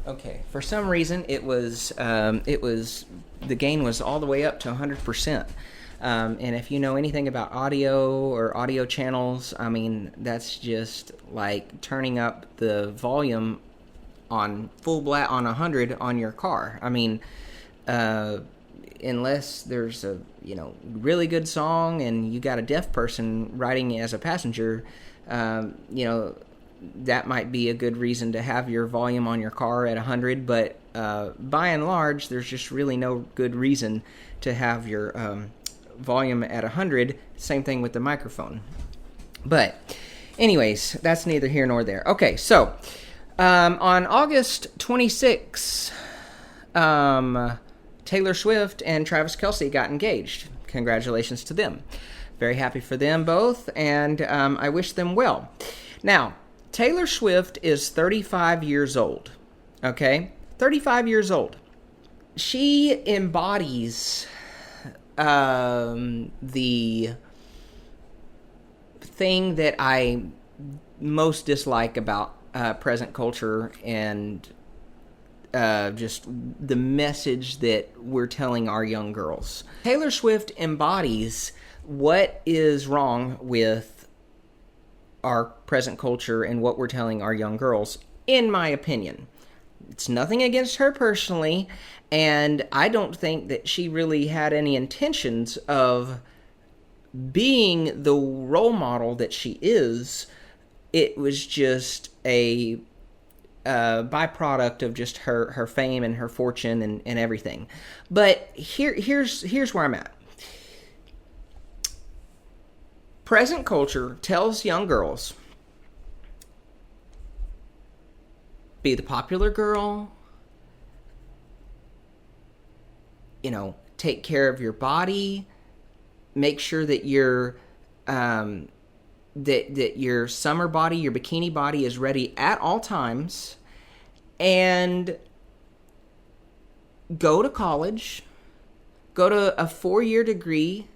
Okay. For some reason, the gain was all the way up to 100%. And if you know anything about audio or audio channels, I mean, that's just like turning up the volume on full blast on 100 on your car. I mean, unless there's a really good song and you got a deaf person riding as a passenger, that might be a good reason to have your volume on your car at 100. But by and large, there's just really no good reason to have your volume at 100. Same thing with the microphone. But anyways, that's neither here nor there. Okay, so on August 26th, Taylor Swift and Travis Kelce got engaged. Congratulations to them. Very happy for them both, and I wish them well. Now, Taylor Swift is 35 years old, okay? 35 years old. She embodies the thing that I most dislike about present culture and just the message that we're telling our young girls. Taylor Swift embodies what is wrong with our present culture and what we're telling our young girls, in my opinion. It's nothing against her personally, and I don't think that she really had any intentions of being the role model that she is. It was just a byproduct of just her fame and her fortune and everything. But here's where I'm at. Present culture tells young girls, be the popular girl, take care of your body, make sure that your that your summer body, your bikini body is ready at all times, and go to college, go to a 4-year degree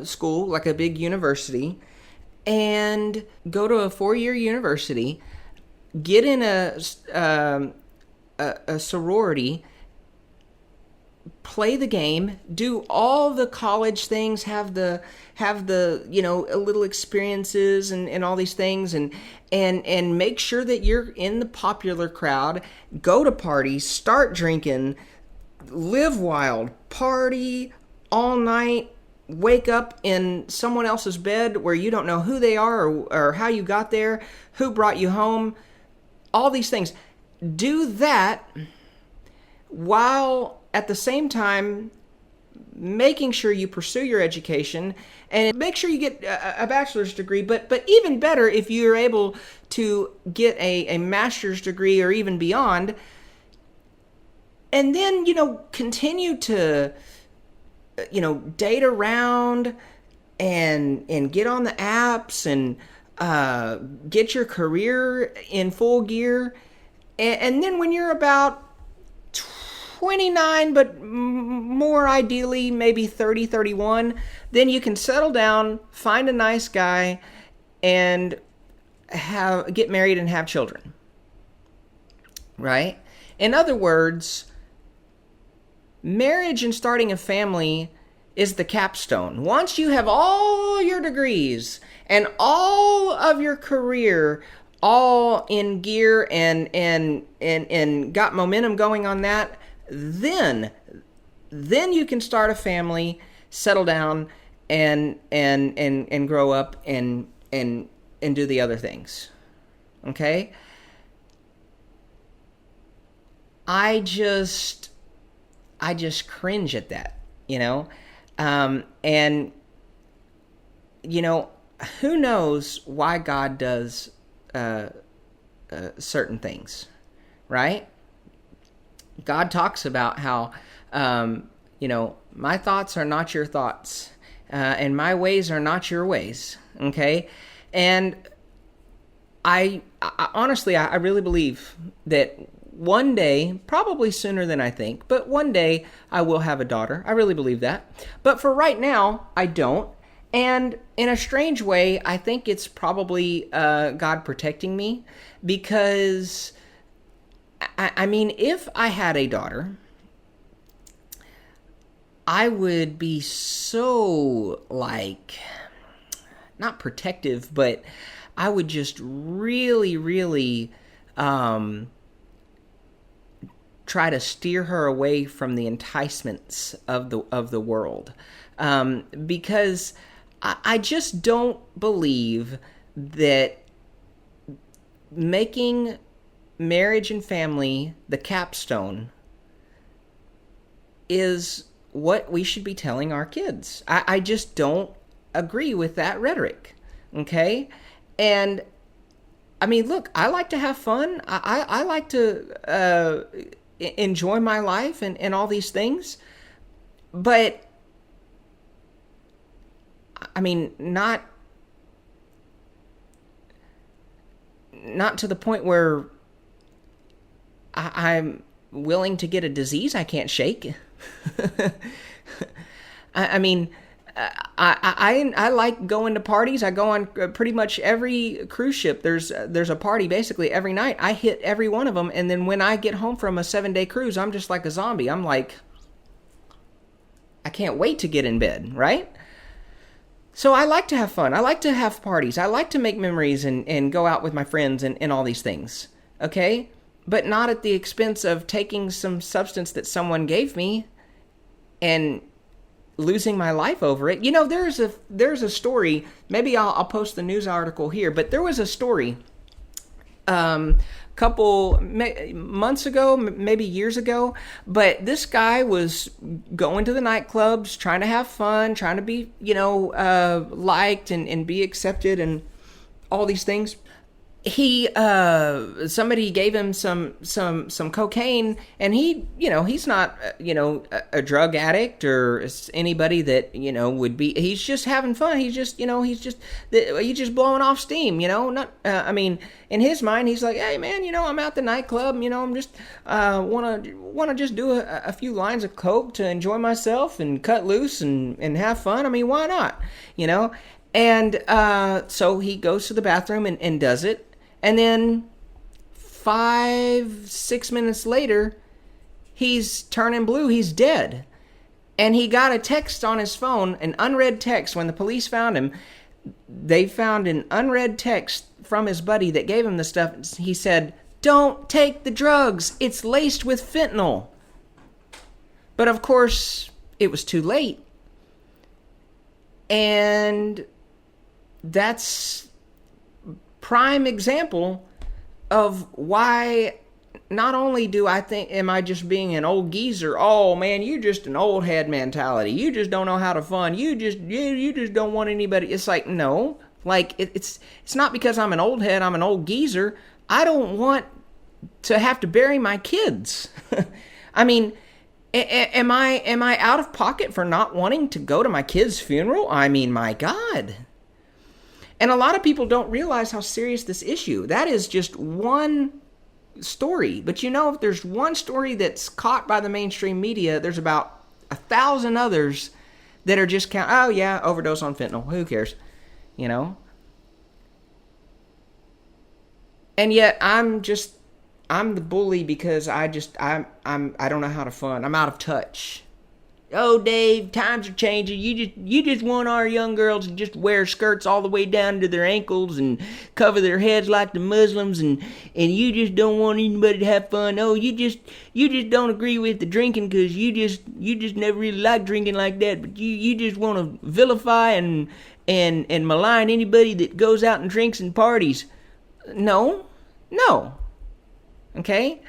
school, like a big university, and go to a 4-year university, get in a sorority, play the game, do all the college things, have the little experiences and all these things, and make sure that you're in the popular crowd, go to parties, start drinking, live wild, party all night, wake up in someone else's bed where you don't know who they are or how you got there, who brought you home, all these things. Do that while at the same time making sure you pursue your education and make sure you get a bachelor's degree, but even better if you're able to get a master's degree or even beyond, and then continue to date around and get on the apps and get your career in full gear, and then when you're about 29, but more ideally maybe 30, 31, then you can settle down, find a nice guy, and get married and have children. Right? In other words, marriage and starting a family is the capstone. Once you have all your degrees and all of your career all in gear and got momentum going on that, then you can start a family, settle down, and grow up and do the other things. Okay? I just cringe at that, and who knows why God does certain things, right? God talks about how, my thoughts are not your thoughts, and my ways are not your ways, okay? And I honestly, I really believe that one day, probably sooner than I think, but one day I will have a daughter. I really believe that. But for right now, I don't. And in a strange way, I think it's probably God protecting me, because I mean, if I had a daughter, I would be so, like, not protective, but I would just really, really try to steer her away from the enticements of the world, because I just don't believe that making marriage and family the capstone is what we should be telling our kids. I just don't agree with that rhetoric. Okay? And I mean, look, I like to have fun. I like to enjoy my life and all these things. But I mean, not to the point where I'm willing to get a disease I can't shake. I mean, I like going to parties. I go on pretty much every cruise ship. There's a party basically every night. I hit every one of them, and then when I get home from a 7-day cruise, I'm just like a zombie. I'm like, I can't wait to get in bed, right? So I like to have fun. I like to have parties. I like to make memories and go out with my friends and all these things. Okay? But not at the expense of taking some substance that someone gave me and losing my life over it. You know, there's a story. Maybe I'll post the news article here, but there was a story couple months ago, maybe years ago, but this guy was going to the nightclubs, trying to have fun, trying to be, liked and be accepted and all these things. He somebody gave him some cocaine, and he's not a drug addict or anybody that would be. He's just having fun. He's just blowing off steam. Not I mean, in his mind, he's like, hey man, I'm at the nightclub. I'm just wanna just do a few lines of coke to enjoy myself and cut loose and have fun. I mean, why not? And so he goes to the bathroom and does it. And then 5-6 minutes later, he's turning blue. He's dead. And he got a text on his phone, an unread text. When the police found him, they found an unread text from his buddy that gave him the stuff. He said, "Don't take the drugs. It's laced with fentanyl." But of course, it was too late. And that's prime example of why not only do I think, am I just being an old geezer? Oh man, you're just an old head mentality. You just don't know how to fun. You just don't want anybody. It's like, no, like it's not because I'm an old head. I'm an old geezer. I don't want to have to bury my kids. I mean, am I out of pocket for not wanting to go to my kid's funeral? I mean, my God. And a lot of people don't realize how serious this issue. That is just one story. But if there's one story that's caught by the mainstream media, there's about 1,000 others that are just oh yeah, overdose on fentanyl. Who cares? And yet I'm the bully because I don't know how to fun. I'm out of touch. Oh, Dave, times are changing. You just want our young girls to just wear skirts all the way down to their ankles and cover their heads like the Muslims, and you just don't want anybody to have fun. Oh, you just don't agree with the drinking because you just never really liked drinking like that. But you just want to vilify and malign anybody that goes out and drinks and parties. No. Okay.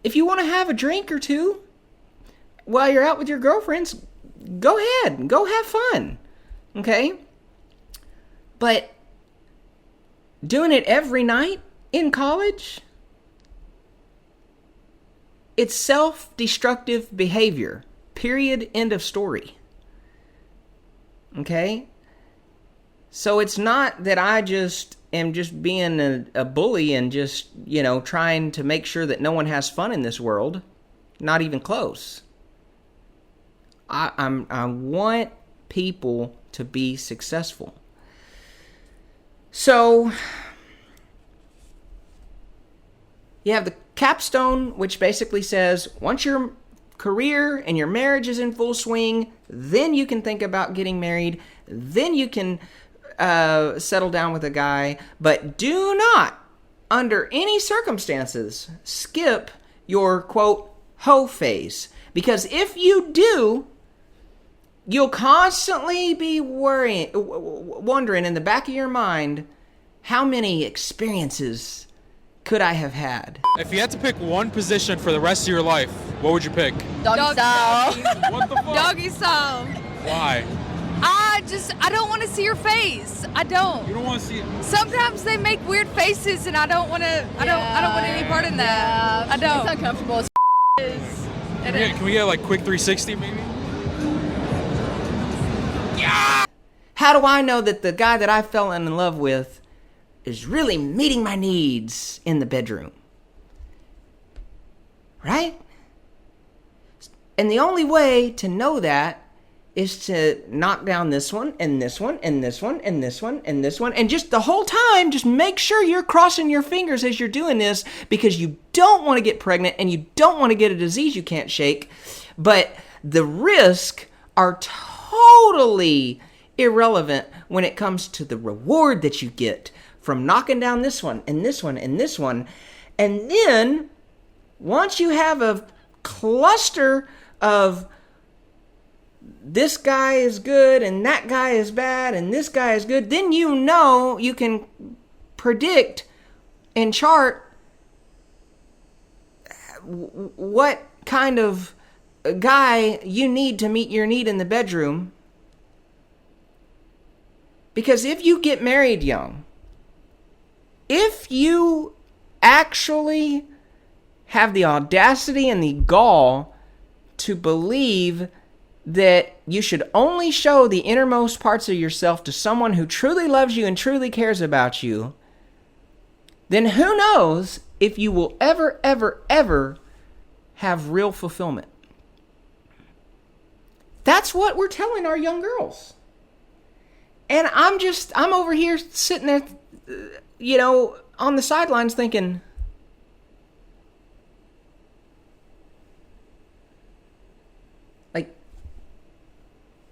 If you want to have a drink or two while you're out with your girlfriends, go ahead. Go have fun. Okay? But doing it every night in college, it's self-destructive behavior. Period. End of story. Okay? So it's not that I just am just being a bully and just, trying to make sure that no one has fun in this world. Not even close. I want people to be successful. So You have the Capstone, which basically says once your career and your marriage is in full swing, then you can think about getting married. Then you can settle down with a guy. But do not, under any circumstances, skip your, quote, hoe phase. Because if you do, you'll constantly be wondering in the back of your mind, how many experiences could I have had? If you had to pick one position for the rest of your life, what would you pick? Doggy style. What the fuck? Doggy style. Why? I don't want to see your face. I don't. You don't want to see it? Sometimes they make weird faces, and I don't want to. I don't want any part in that. I don't. It's uncomfortable. Can we get like quick 360 maybe? How do I know that the guy that I fell in love with is really meeting my needs in the bedroom? Right? And the only way to know that is to knock down this one, and this one, and this one, and this one, and this one. And just the whole time, just make sure you're crossing your fingers as you're doing this, because you don't want to get pregnant and you don't want to get a disease you can't shake. But the risks are totally irrelevant when it comes to the reward that you get from knocking down this one, and this one, and this one. And then, once you have a cluster of this guy is good and that guy is bad and this guy is good, then you know you can predict and chart what kind of guy you need to meet your need in the bedroom. Because if you get married young, if you actually have the audacity and the gall to believe that you should only show the innermost parts of yourself to someone who truly loves you and truly cares about you, then who knows if you will ever, ever, ever have real fulfillment. That's what we're telling our young girls. And I'm over here sitting there, on the sidelines thinking,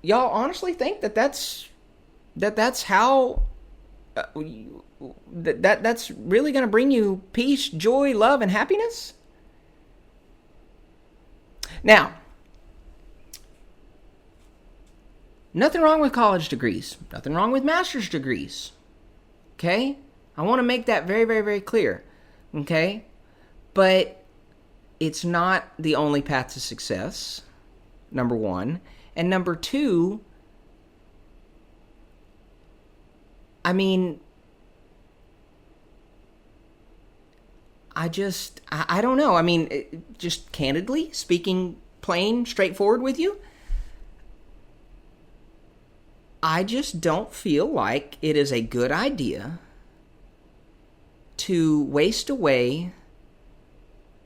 y'all honestly think that's how that's really going to bring you peace, joy, love, and happiness? Now, nothing wrong with college degrees. Nothing wrong with master's degrees. Okay? I want to make that very, very, very clear. Okay? But it's not the only path to success, number one. And number two, I don't know. Just candidly speaking, plain, straightforward with you, I just don't feel like it is a good idea to waste away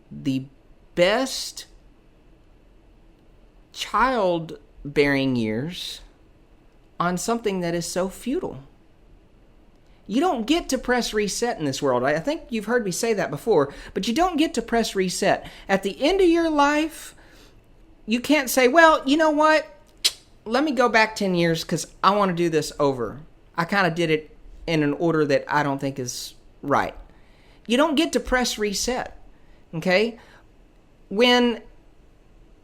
the best childbearing years on something that is so futile. You don't get to press reset in this world. I think you've heard me say that before, but you don't get to press reset. At the end of your life, you can't say, well, you know what? Let me go back 10 years because I want to do this over. I kind of did it in an order that I don't think is right. You don't get to press reset, okay? When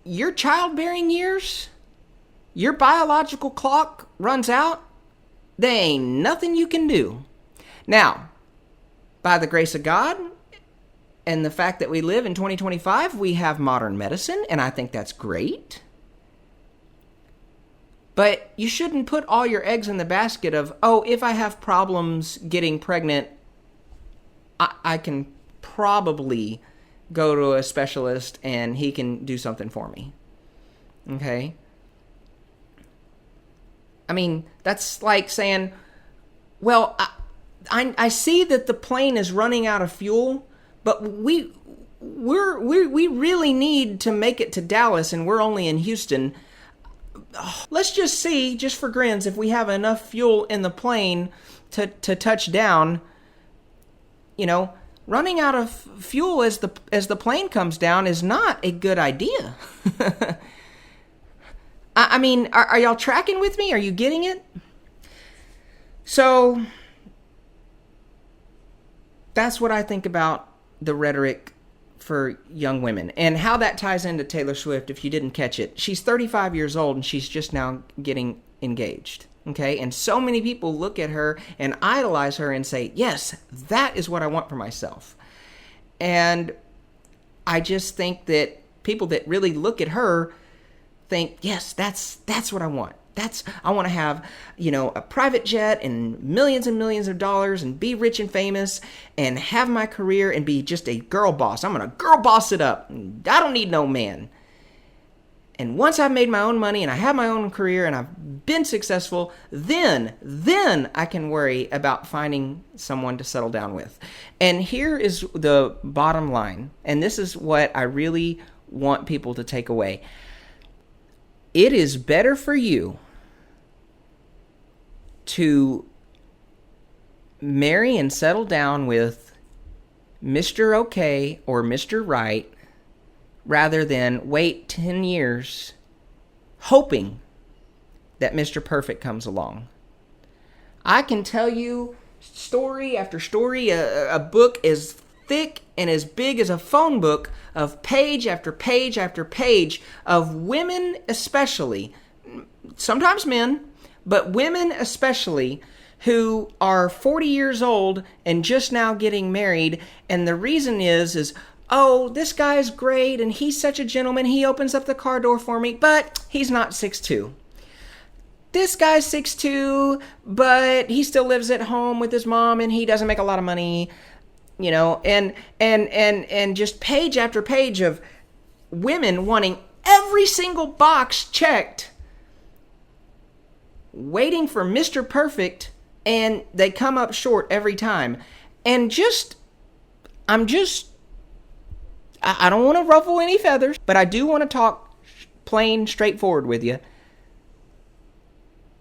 your childbearing years, your biological clock runs out, there ain't nothing you can do. Now, by the grace of God and the fact that we live in 2025, we have modern medicine, and I think that's great. But you shouldn't put all your eggs in the basket of, if I have problems getting pregnant, I can probably go to a specialist and he can do something for me. Okay? That's like saying, well, I see that the plane is running out of fuel, but we really need to make it to Dallas and we're only in Houston. Let's just see, just for grins, if we have enough fuel in the plane to touch down. Running out of fuel as the plane comes down is not a good idea. I mean, are y'all tracking with me? Are you getting it? So that's what I think about the rhetoric for young women and how that ties into Taylor Swift. If you didn't catch it, she's 35 years old and she's just now getting engaged. Okay. And so many people look at her and idolize her and say, yes, that is what I want for myself. And I just think that people that really look at her think, yes, that's what I want. I want to have, a private jet and millions of dollars and be rich and famous and have my career and be just a girl boss. I'm going to girl boss it up. I don't need no man. And once I've made my own money and I have my own career and I've been successful, then I can worry about finding someone to settle down with. And here is the bottom line. And this is what I really want people to take away. It is better for you to marry and settle down with Mr. Okay or Mr. Right rather than wait 10 years hoping that Mr. Perfect comes along. I can tell you story after story, a book as thick and as big as a phone book of page after page after page of women especially, sometimes men, but women especially, who are 40 years old and just now getting married. And the reason is, oh, this guy's great and he's such a gentleman. He opens up the car door for me, but he's not 6'2". This guy's 6'2", but he still lives at home with his mom and he doesn't make a lot of money. And just page after page of women wanting every single box checked, waiting for Mr. Perfect, and they come up short every time. And I don't want to ruffle any feathers, but I do want to talk plain straightforward with you.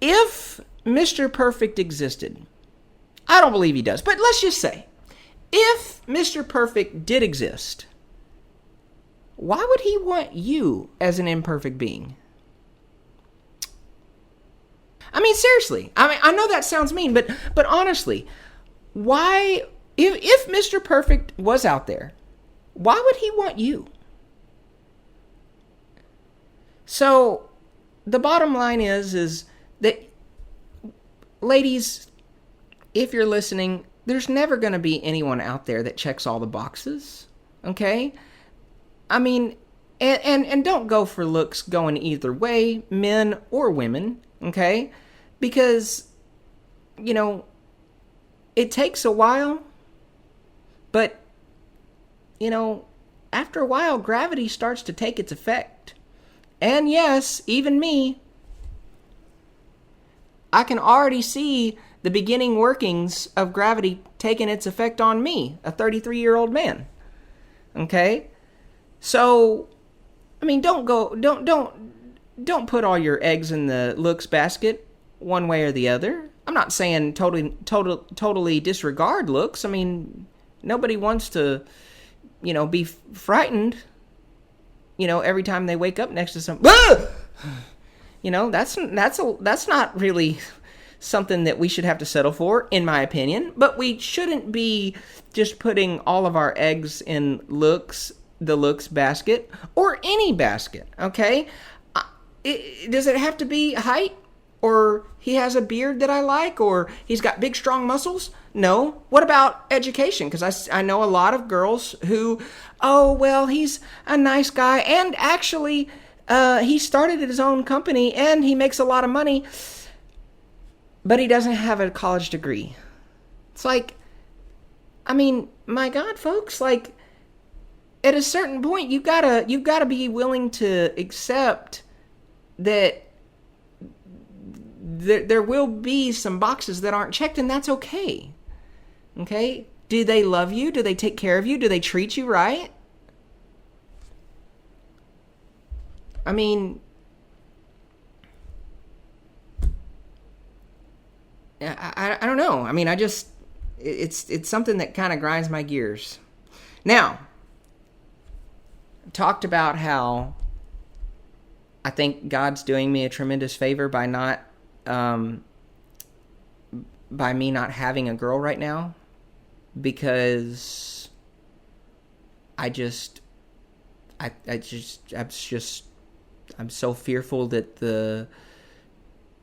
If Mr. Perfect existed, I don't believe he does, but let's just say, if Mr. Perfect did exist, why would he want you as an imperfect being? I mean, seriously. I mean, I know that sounds mean, but honestly, why, if Mr. Perfect was out there, why would he want you? So, the bottom line is that, ladies, if you're listening, there's never going to be anyone out there that checks all the boxes, okay? I mean, and don't go for looks going either way, men or women, okay? Because, it takes a while, but, after a while, gravity starts to take its effect. And yes, even me, I can already see the beginning workings of gravity taking its effect on me, a 33-year-old man. Okay? So, I mean, don't put all your eggs in the looks basket one way or the other. I'm not saying totally disregard looks. I mean, nobody wants to, be frightened, every time they wake up next to some, that's not really something that we should have to settle for, in my opinion. But we shouldn't be just putting all of our eggs in the looks basket, or any basket, okay? Does it have to be height? Or he has a beard that I like? Or he's got big, strong muscles? No. What about education? Because I know a lot of girls who, oh, well, he's a nice guy. And actually, he started his own company and he makes a lot of money, but he doesn't have a college degree. It's like, I mean, my God, folks, like, at a certain point, you've gotta be willing to accept that there will be some boxes that aren't checked, and that's okay. Okay? Do they love you? Do they take care of you? Do they treat you right? I mean, I don't know. I mean, it's something that kind of grinds my gears. Now, talked about how I think God's doing me a tremendous favor by me not having a girl right now, because I'm so fearful that the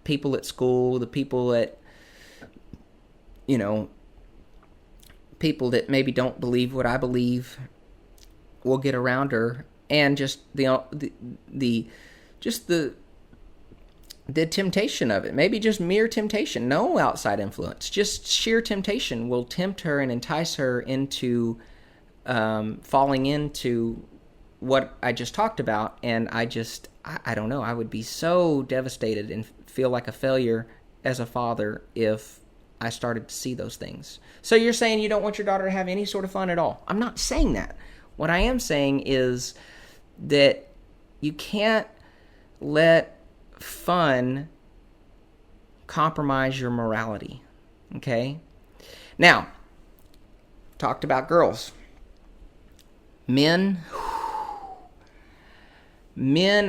people at school, the people at, people that maybe don't believe what I believe will get around her, and just the temptation of it, maybe just mere temptation, no outside influence, just sheer temptation will tempt her and entice her into falling into what I just talked about. And I don't know, I would be so devastated and feel like a failure as a father if I started to see those things. So you're saying you don't want your daughter to have any sort of fun at all? I'm not saying that. What I am saying is that you can't let fun compromise your morality. Okay? Now, talked about girls. Men,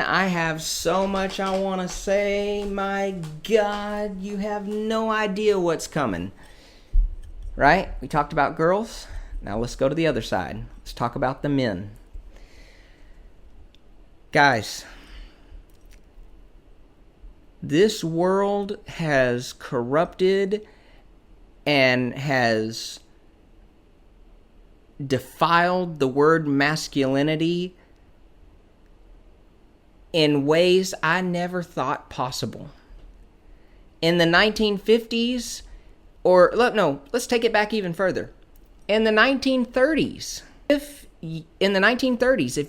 I have so much I want to say. My God, you have no idea what's coming. Right? We talked about girls. Now let's go to the other side. Let's talk about the men. Guys, this world has corrupted and has defiled the word masculinity in ways I never thought possible. In the 1950s, let's take it back even further. In the 1930s, if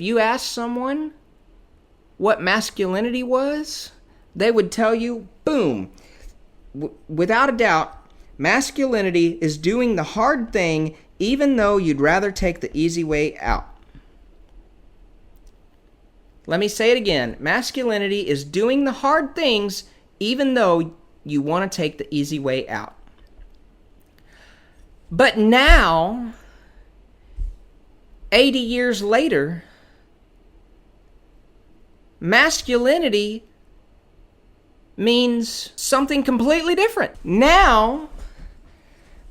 you asked someone what masculinity was, they would tell you, boom, without a doubt, masculinity is doing the hard thing even though you'd rather take the easy way out. Let me say it again. Masculinity is doing the hard things even though you want to take the easy way out. But now, 80 years later, masculinity means something completely different. Now,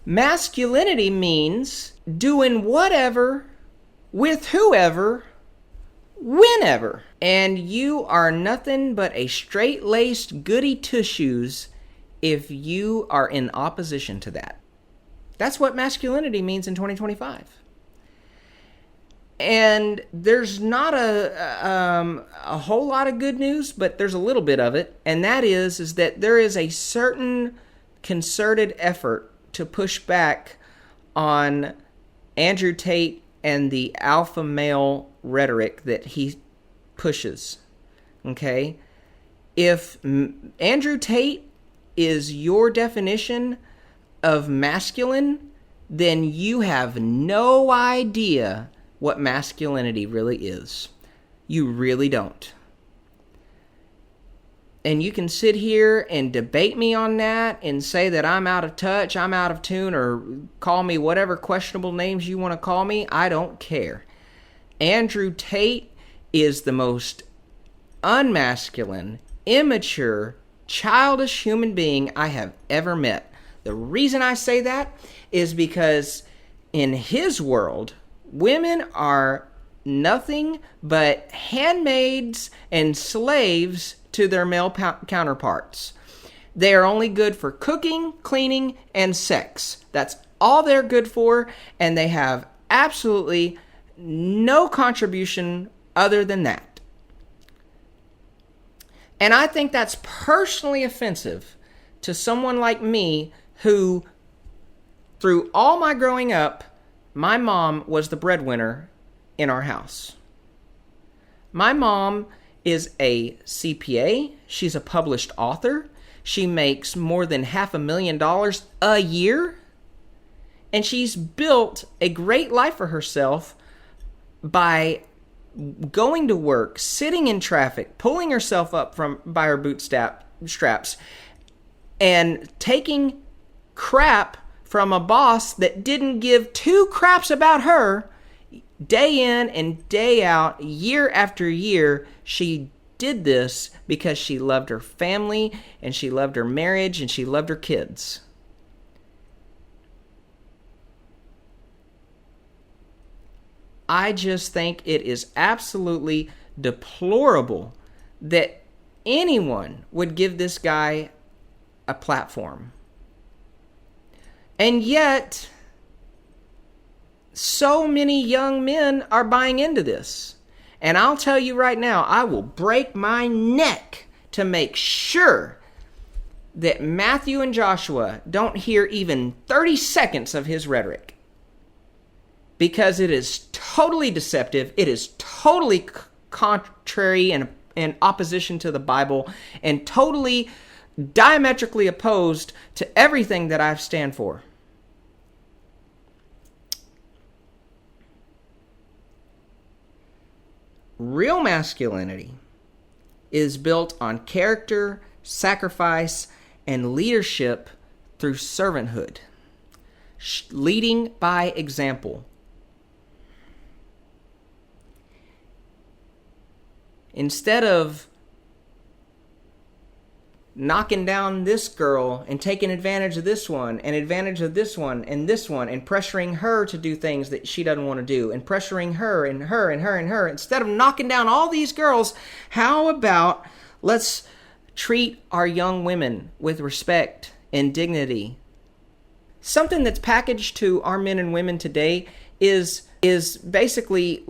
masculinity means doing whatever, with whoever, whenever. And you are nothing but a straight-laced goody two-shoes if you are in opposition to that. That's what masculinity means in 2025. And there's not a whole lot of good news, but there's a little bit of it. And that is that there is a certain concerted effort to push back on Andrew Tate and the alpha male rhetoric that he pushes. Okay? If Andrew Tate is your definition of masculine, then you have no idea what masculinity really is. You really don't. And you can sit here and debate me on that and say that I'm out of touch, I'm out of tune, or call me whatever questionable names you want to call me. I don't care. Andrew Tate is the most unmasculine, immature, childish human being I have ever met. The reason I say that is because in his world, women are nothing but handmaids and slaves to their male counterparts. They are only good for cooking, cleaning, and sex. That's all they're good for, and they have absolutely no contribution other than that. And I think that's personally offensive to someone like me who, through all my growing up, my mom was the breadwinner in our house. My mom is a CPA. She's a published author. She makes more than $500,000 a year. And she's built a great life for herself by going to work, sitting in traffic, pulling herself up by her bootstraps, and taking crap from a boss that didn't give two craps about her. Day in and day out, year after year, she did this because she loved her family and she loved her marriage and she loved her kids. I just think it is absolutely deplorable that anyone would give this guy a platform. And yet, so many young men are buying into this. And I'll tell you right now, I will break my neck to make sure that Matthew and Joshua don't hear even 30 seconds of his rhetoric. Because it is totally deceptive. It is totally contrary and in opposition to the Bible, and totally diametrically opposed to everything that I stand for. Real masculinity is built on character, sacrifice, and leadership through servanthood. Leading by example. Instead of knocking down this girl and taking advantage of this one and advantage of this one and pressuring her to do things that she doesn't want to do and pressuring her and her and her and her, instead of knocking down all these girls, how about let's treat our young women with respect and dignity? Something that's packaged to our men and women today is basically...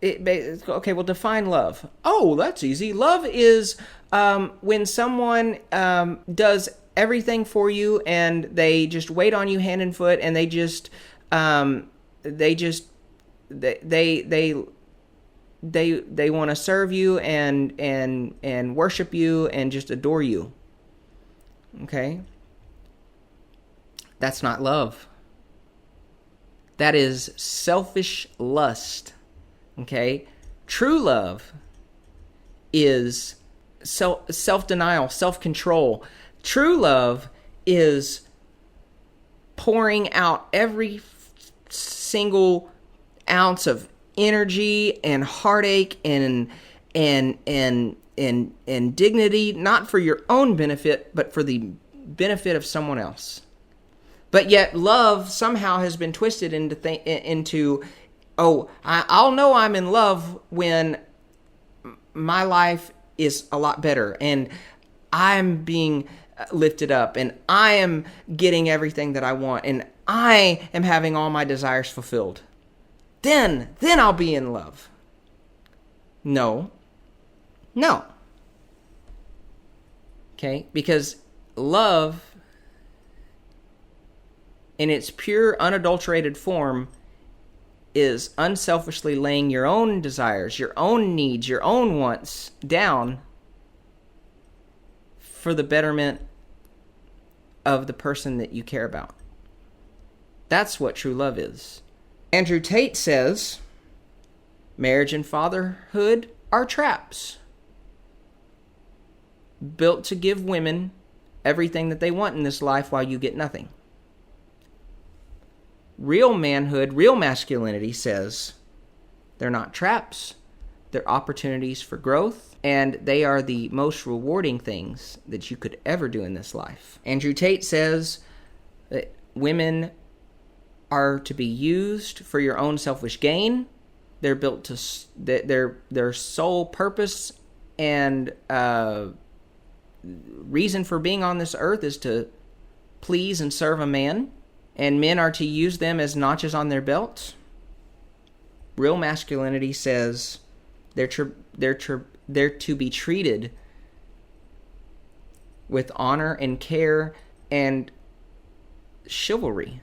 Okay, well, define love. Oh, that's easy. Love is when someone does everything for you and they just wait on you hand and foot, and they want to serve you and worship you and just adore you. Okay? That's not love. That is selfish lust. Okay? True love is self-denial, self-control. True love is pouring out every single ounce of energy and heartache and dignity, not for your own benefit, but for the benefit of someone else. But yet love somehow has been twisted into I'll know I'm in love when my life is a lot better and I'm being lifted up and I am getting everything that I want and I am having all my desires fulfilled. Then I'll be in love. No. Okay? Because love, in its pure, unadulterated form, is unselfishly laying your own desires, your own needs, your own wants down for the betterment of the person that you care about. That's what true love is. Andrew Tate says, marriage and fatherhood are traps built to give women everything that they want in this life while you get nothing. Real manhood, real masculinity says they're not traps, they're opportunities for growth, and they are the most rewarding things that you could ever do in this life. Andrew Tate says that women are to be used for your own selfish gain. They're built to their sole purpose and reason for being on this earth is to please and serve a man. And men are to use them as notches on their belts. Real masculinity says they're to be treated with honor and care and chivalry.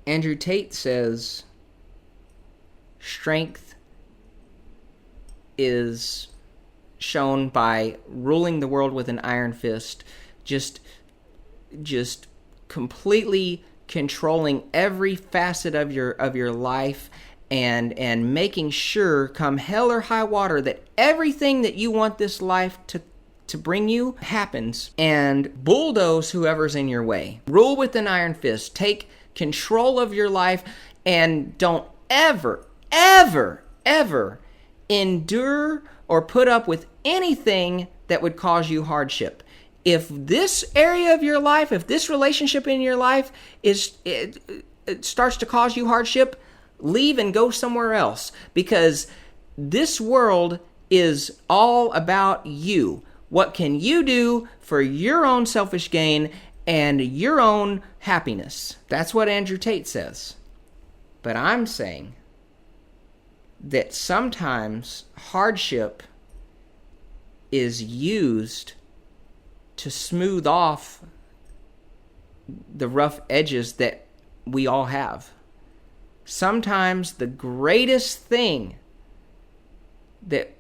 Andrew Tate says strength is shown by ruling the world with an iron fist, just completely controlling every facet of your life and making sure, come hell or high water, that everything that you want this life to bring you happens, and bulldoze whoever's in your way. Rule with an iron fist. Take control of your life, and don't ever, ever, ever endure or put up with anything that would cause you hardship. If this area of your life, if this relationship in your life it starts to cause you hardship, leave and go somewhere else, because this world is all about you. What can you do for your own selfish gain and your own happiness? That's what Andrew Tate says. But I'm saying that sometimes hardship is used to smooth off the rough edges that we all have. Sometimes the greatest thing that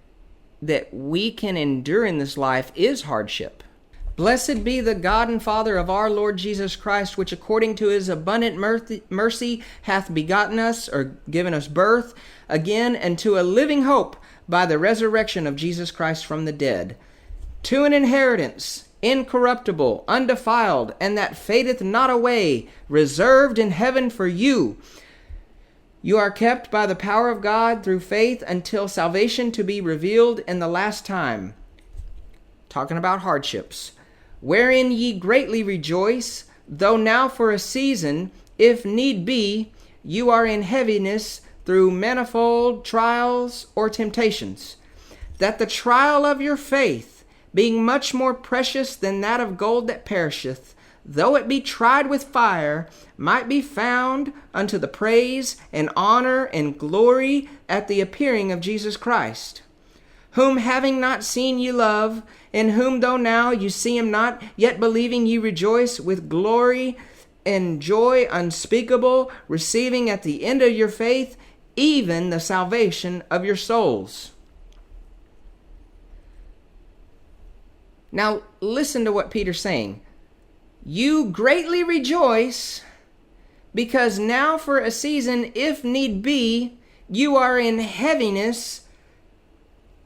we can endure in this life is hardship. Blessed be the God and Father of our Lord Jesus Christ, which according to his abundant mercy hath begotten us, or given us birth again unto a living hope by the resurrection of Jesus Christ from the dead, to an inheritance incorruptible, undefiled, and that fadeth not away, reserved in heaven for you. You are kept by the power of God through faith until salvation to be revealed in the last time. Talking about hardships. Wherein ye greatly rejoice, though now for a season, if need be, you are in heaviness through manifold trials or temptations, that the trial of your faith, being much more precious than that of gold that perisheth, though it be tried with fire, might be found unto the praise and honor and glory at the appearing of Jesus Christ, whom having not seen ye love, in whom though now you see him not, yet believing ye rejoice with glory and joy unspeakable, receiving at the end of your faith even the salvation of your souls. Now listen to what Peter's saying. You greatly rejoice because now for a season, if need be, you are in heaviness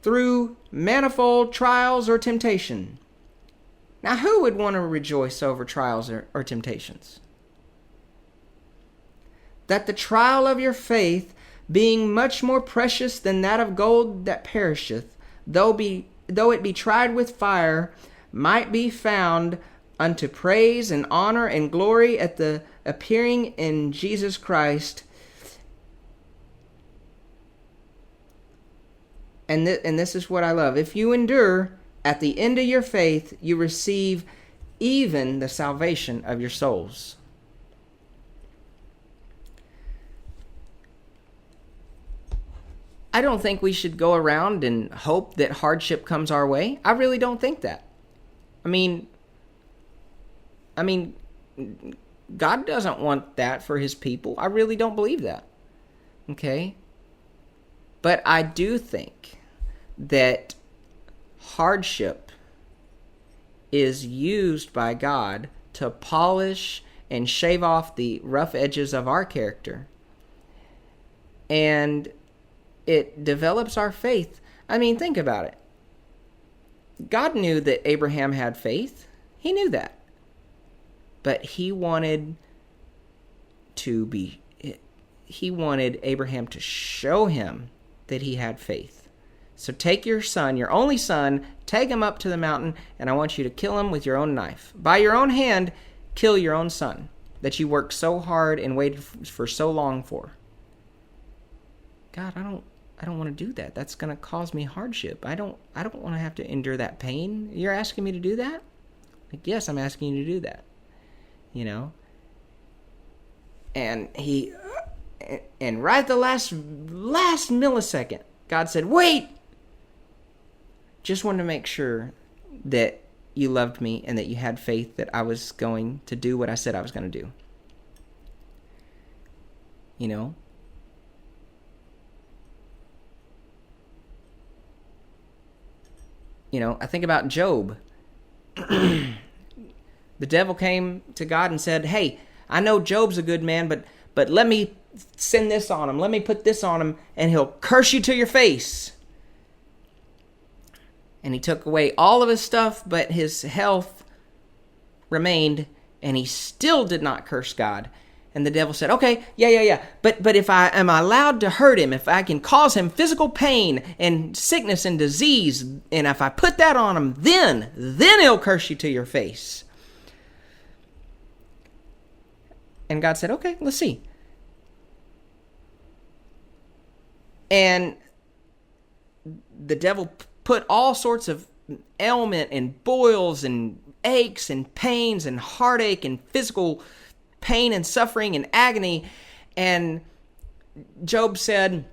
through manifold trials or temptation. Now who would want to rejoice over trials or temptations? That the trial of your faith, being much more precious than that of gold that perisheth, though it be tried with fire, might be found unto praise and honor and glory at the appearing in Jesus Christ. And this is what I love. If you endure, at the end of your faith, you receive even the salvation of your souls. I don't think we should go around and hope that hardship comes our way. I really don't think that. I mean, God doesn't want that for his people. I really don't believe that. Okay? But I do think that hardship is used by God to polish and shave off the rough edges of our character. And it develops our faith. I mean, think about it. God knew that Abraham had faith. He knew that. But he wanted Abraham to show him that he had faith. So take your son, your only son, take him up to the mountain, and I want you to kill him with your own knife. By your own hand, kill your own son that you worked so hard and waited for so long for. God, I don't want to do that. That's going to cause me hardship. I don't want to have to endure that pain. You're asking me to do that? Like, yes, I'm asking you to do that. You know? And right at the last millisecond, God said, wait! Just wanted to make sure that you loved me and that you had faith that I was going to do what I said I was going to do. You know? You know, I think about Job. The devil came to God and said, hey, I know Job's a good man, but let me send this on him. Let me put this on him, and he'll curse you to your face. And he took away all of his stuff, but his health remained, and he still did not curse God. And the devil said, okay, yeah. But if I am allowed to hurt him, if I can cause him physical pain and sickness and disease, and if I put that on him, then he'll curse you to your face. And God said, okay, let's see. And the devil put all sorts of ailment and boils and aches and pains and heartache and physical pain and suffering and agony. And Job said,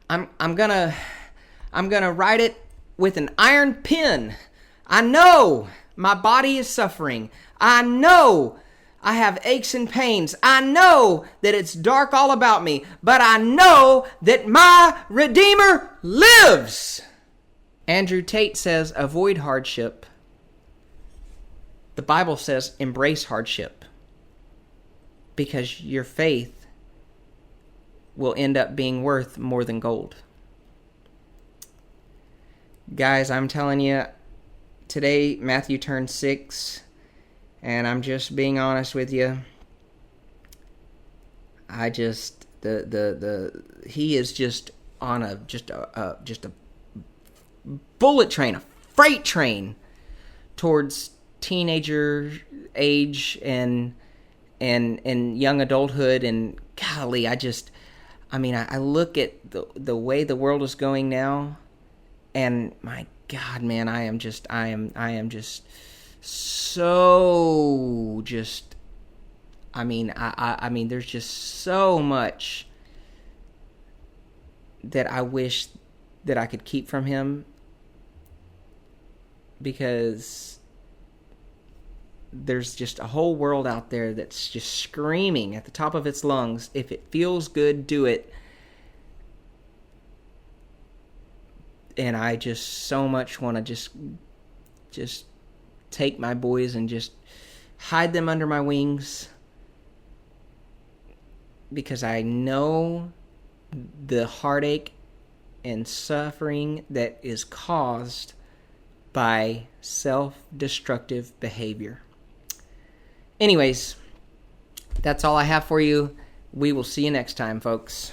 I'm gonna write it with an iron pen. I know my body is suffering. I know I have aches and pains. I know that it's dark all about me, but I know that my Redeemer lives. Andrew Tate says, avoid hardship. The Bible says, embrace hardship, because your faith will end up being worth more than gold. Guys, I'm telling you, today Matthew turned 6, and I'm just being honest with you. I just he is just on a bullet train, a freight train towards teenager age and young adulthood. And golly, I look at the way the world is going now, and my God, man, I am just so just, there's just so much that I wish that I could keep from him, because there's just a whole world out there that's just screaming at the top of its lungs, if it feels good, do it. And I just so much want to just take my boys and just hide them under my wings, because I know the heartache and suffering that is caused by self-destructive behavior. Anyways, that's all I have for you. We will see you next time, folks.